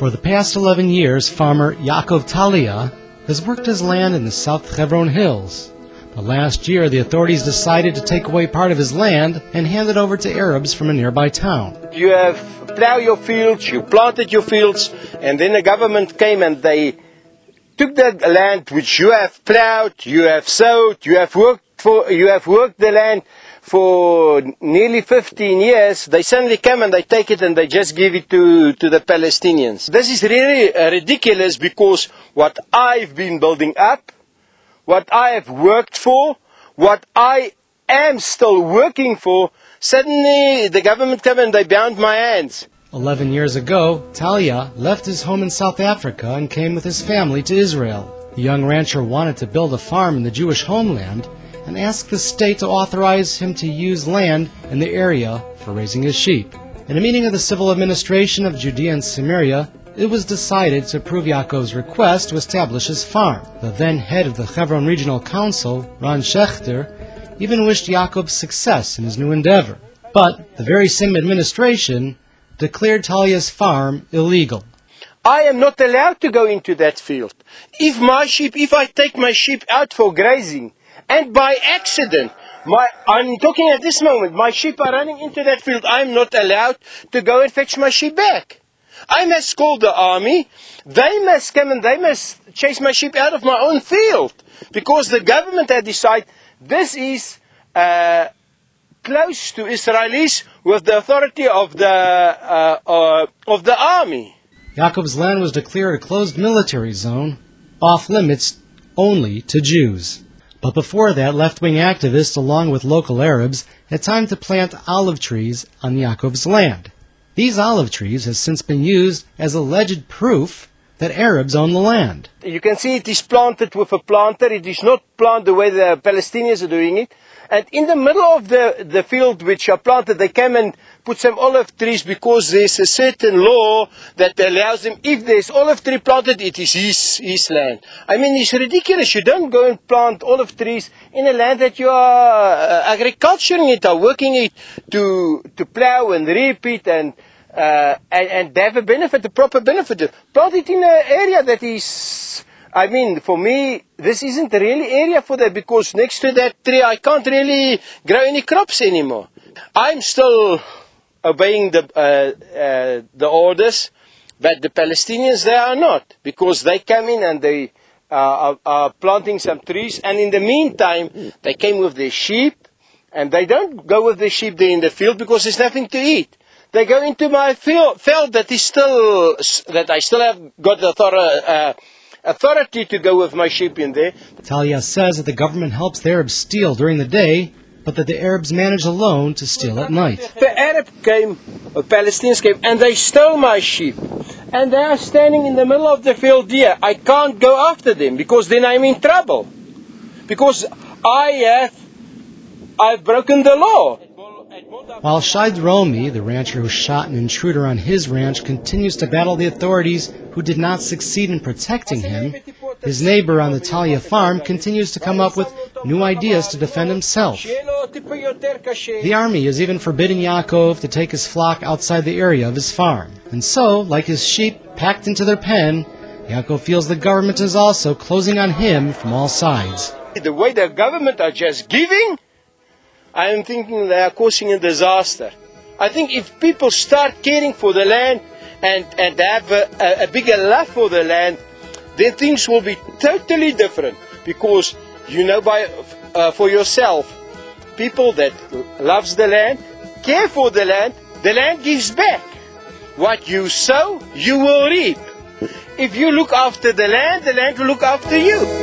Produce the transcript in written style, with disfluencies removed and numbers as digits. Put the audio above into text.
For the past 11 years, farmer Yakov Talya has worked his land in the South Hebron hills. But last year, the authorities decided to take away part of his land and hand it over to Arabs from a nearby town. You have plowed your fields, you planted your fields, and then the government came and they took that land which you have plowed, you have sowed, you have worked the land for nearly 15 years. They suddenly come and they take it and they just give it to the Palestinians. This is really ridiculous, because what I've been building up, what I have worked for, what I am still working for, suddenly the government came and they bound my hands. 11 years ago, Talya left his home in South Africa and came with his family to Israel. The young rancher wanted to build a farm in the Jewish homeland and asked the state to authorize him to use land in the area for raising his sheep. In a meeting of the civil administration of Judea and Samaria, it was decided to approve Yaakov's request to establish his farm. The then head of the Hebron Regional Council, Ron Schechter, even wished Yaakov success in his new endeavor. But the very same administration declared Talya's farm illegal. I am not allowed to go into that field. If I take my sheep out for grazing, and by accident, I'm talking at this moment, my sheep are running into that field, I'm not allowed to go and fetch my sheep back. I must call the army, they must come and they must chase my sheep out of my own field, because the government had decided this is close to Israelis with the authority of the army. Yaakov's land was declared a closed military zone, off limits only to Jews. But before that, left-wing activists, along with local Arabs, had time to plant olive trees on Yaakov's land. These olive trees have since been used as alleged proof that Arabs own the land. You can see it is planted with a planter. It is not planted the way the Palestinians are doing it. And in the middle of the field which are planted, they come and put some olive trees, because there's a certain law that allows them, if there's olive tree planted, it is his land. I mean, it's ridiculous. You don't go and plant olive trees in a land that you are agriculturing it, or working it to plow and reap it and have a benefit, a proper benefit. Plant it in an area that is, I mean, for me, this isn't really area for that, because next to that tree I can't really grow any crops anymore. I'm still obeying the orders, but the Palestinians, they are not, because they come in and they are planting some trees, and in the meantime they came with their sheep, and they don't go with the sheep there in the field because there's nothing to eat. They go into my field that I still have got the authority to go with my sheep in there. Talya says that the government helps the Arabs steal during the day, but that the Arabs manage alone to steal at night. The Palestinians came, and they stole my sheep. And they are standing in the middle of the field here. I can't go after them, because then I'm in trouble. Because I've broken the law. While Shai Dromi, the rancher who shot an intruder on his ranch, continues to battle the authorities who did not succeed in protecting him, his neighbor on the Talya farm continues to come up with new ideas to defend himself. The army is even forbidding Yakov to take his flock outside the area of his farm. And so, like his sheep packed into their pen, Yakov feels the government is also closing on him from all sides. The way the government are just giving, I am thinking they are causing a disaster. I think if people start caring for the land and have a bigger love for the land, then things will be totally different. Because you know for yourself, people that loves the land, care for the land gives back. What you sow, you will reap. If you look after the land will look after you.